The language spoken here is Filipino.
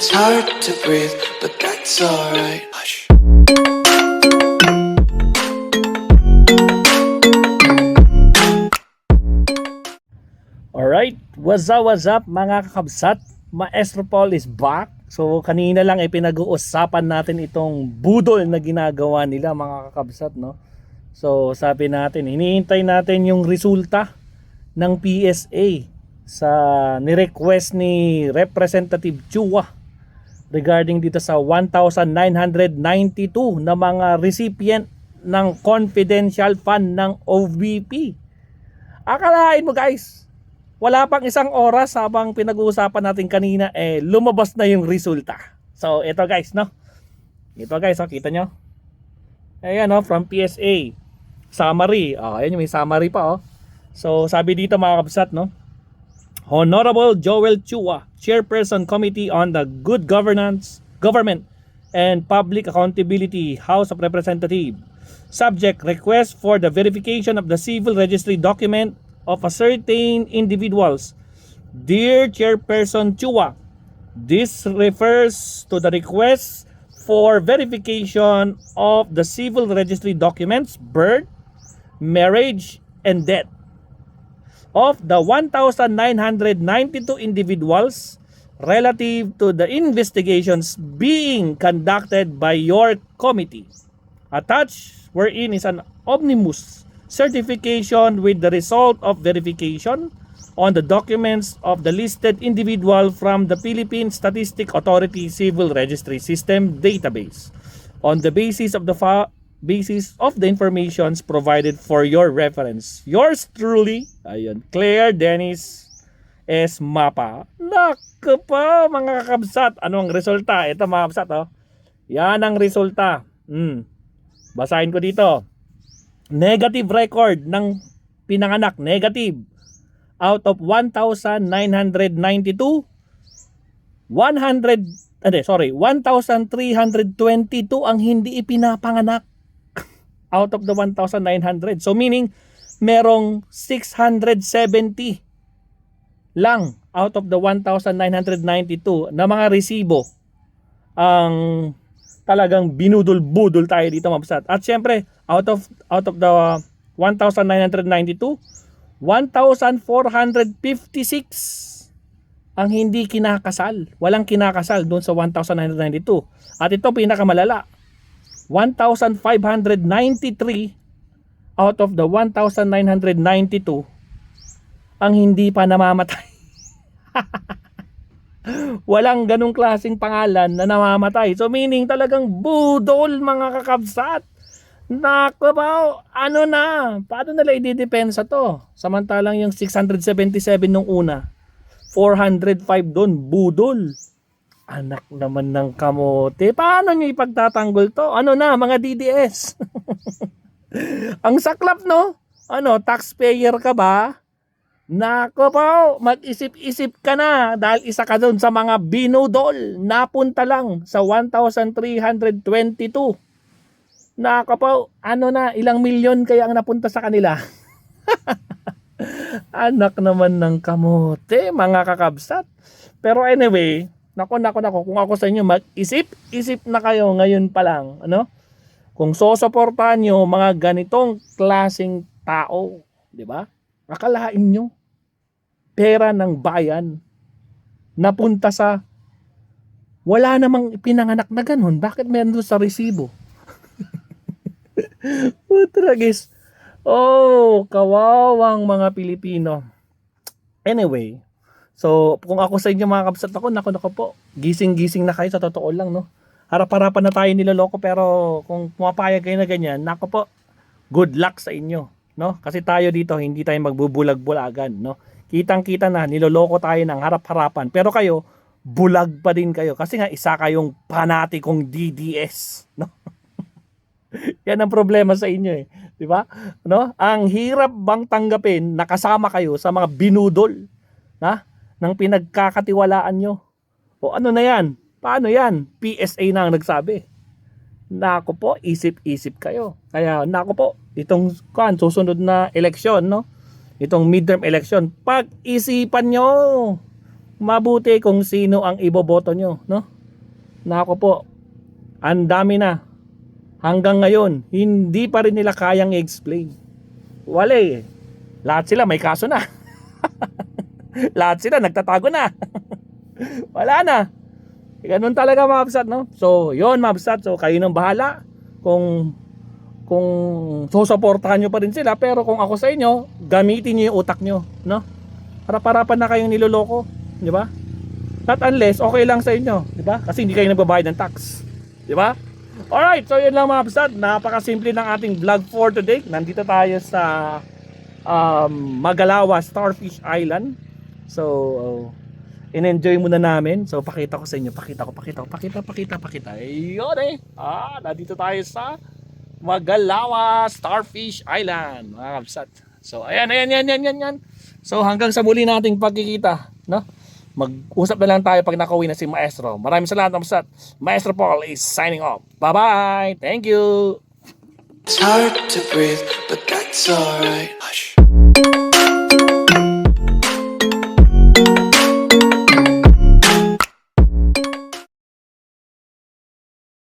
It's hard to breathe, but that's alright. Hush. Alright, what's up mga kakabsat? Maestro Paul is back. So kanina lang ay pinag-uusapan natin itong budol na ginagawa nila mga kakabsat, no? So sabi natin, hinihintay natin yung resulta ng PSA sa ni-request ni Representative Chua regarding dito sa 1,992 na mga recipient ng confidential fund ng OVP. Akalain mo guys, wala pang isang oras habang pinag-uusapan natin kanina lumabas na yung resulta. So ito guys, no? Ito guys, kita nyo? Ayan, no, from PSA summary. Ayan, may summary pa, oh. So sabi dito mga kabsat, no? Honorable Joel Chua, Chairperson Committee on the Good Governance, Government and Public Accountability, House of Representatives. Subject: request for the verification of the civil registry document of a certain individuals. Dear Chairperson Chua, this refers to the request for verification of the civil registry documents, birth, marriage, and death of the 1,992 individuals relative to the investigations being conducted by your committee. Attached wherein is an omnibus certification with the result of verification on the documents of the listed individual from the Philippine Statistic Authority Civil Registry System database on the basis of the informations provided for your reference. Yours truly, ayun, Claire Dennis S. Mapa. Naku pa mga kakabsat, ano ang resulta? Ito mga kabsat, oh. Yan ang resulta. Basahin ko dito. Negative record ng pinanganak, negative. Out of 1,992, 1,322 ang hindi ipinapanganak out of the 1,900. So meaning, merong 670 lang out of the 1,992 na mga resibo ang talagang binudol-budol tayo dito mabsat. At syempre, out of the 1,992, 1,456 ang hindi kinakasal. Walang kinakasal doon sa 1,992. At ito pinakamalala, 1,593 out of the 1,992 ang hindi pa namamatay. Walang ganung klaseng pangalan na namamatay. So meaning talagang budol mga kakabsat. Naku ba, ano na? Paano nila i-depensa to? Samantalang yung 677 nung una, 405 doon, budol. Anak naman ng kamote. Paano nyo ipagtatanggol to? Ano na, mga DDS? Ang saklap, no? Ano, taxpayer ka ba? Nako po, mag-isip-isip ka na dahil isa ka doon sa mga binudol. Napunta lang sa 1,322. Nako po, ano na, ilang milyon kaya ang napunta sa kanila? Anak naman ng kamote, mga kakabsat. Pero anyway, Nako, kung ako sa inyo, mag-isip-isip na kayo ngayon pa lang, ano? Kung sosuportahan nyo mga ganitong klaseng tao, di ba? Akalain nyo, pera ng bayan, napunta sa, wala namang pinanganak na ganun. Bakit meron doon sa resibo? Utragis. Oh, kawawang mga Pilipino. Anyway, so, kung ako sa inyo mga kabsat ako, naku po, gising-gising na kayo sa totoo lang, no? Harap-harapan na tayo niloloko, pero kung pumapayag kayo na ganyan, naku po, good luck sa inyo, no? Kasi tayo dito, hindi tayo magbubulag-bulagan, no? Kitang-kita na, niloloko tayo ng harap-harapan, pero kayo, bulag pa din kayo, kasi nga isa kayong panatikong DDS, no? Yan ang problema sa inyo, di ba? No? Ang hirap bang tanggapin, nakasama kayo sa mga binudol, na? Nang pinagkakatiwalaan nyo. O ano na yan? Paano yan? PSA na ang nagsabi. Nako po, isip-isip kayo. Kaya nako po, itong susunod na eleksyon, no? Itong midterm election, pag-isipan nyo. mabuti kung sino ang iboboto nyo, no? Nako po, ang dami na. Hanggang ngayon, hindi pa rin nila kayang i-explain. Wala eh. Lahat sila may kaso na. Lahat sila nagtatago na. Wala na. Ganun talaga mga kabsat, no? So, yon mga kabsat. So, kayo nang bahala kung susuportahan nyo pa rin sila. Pero kung ako sa inyo, gamitin nyo yung utak nyo, no? Harap-harapan na kayong niloloko, di ba? Not unless okay lang sa inyo, di ba? Kasi hindi kayo nagbabayad ng tax, di ba? Alright, so yun lang mga kabsat. Napakasimple ng ating vlog for today. Nandito tayo sa Magalawa Starfish Island. So, in-enjoy muna namin. So, pakita ko sa inyo. Pakita. Ayun eh. Nandito tayo sa Magalawa Starfish Island, mga kabsat. So, ayan. So, hanggang sa muli nating pagkikita, no? Mag-usap na lang tayo pag nakauwi na si Maestro. Maraming salamat, kabsat. Maestro Paul is signing off. Bye-bye. Thank you. It's hard to breathe, but that's alright.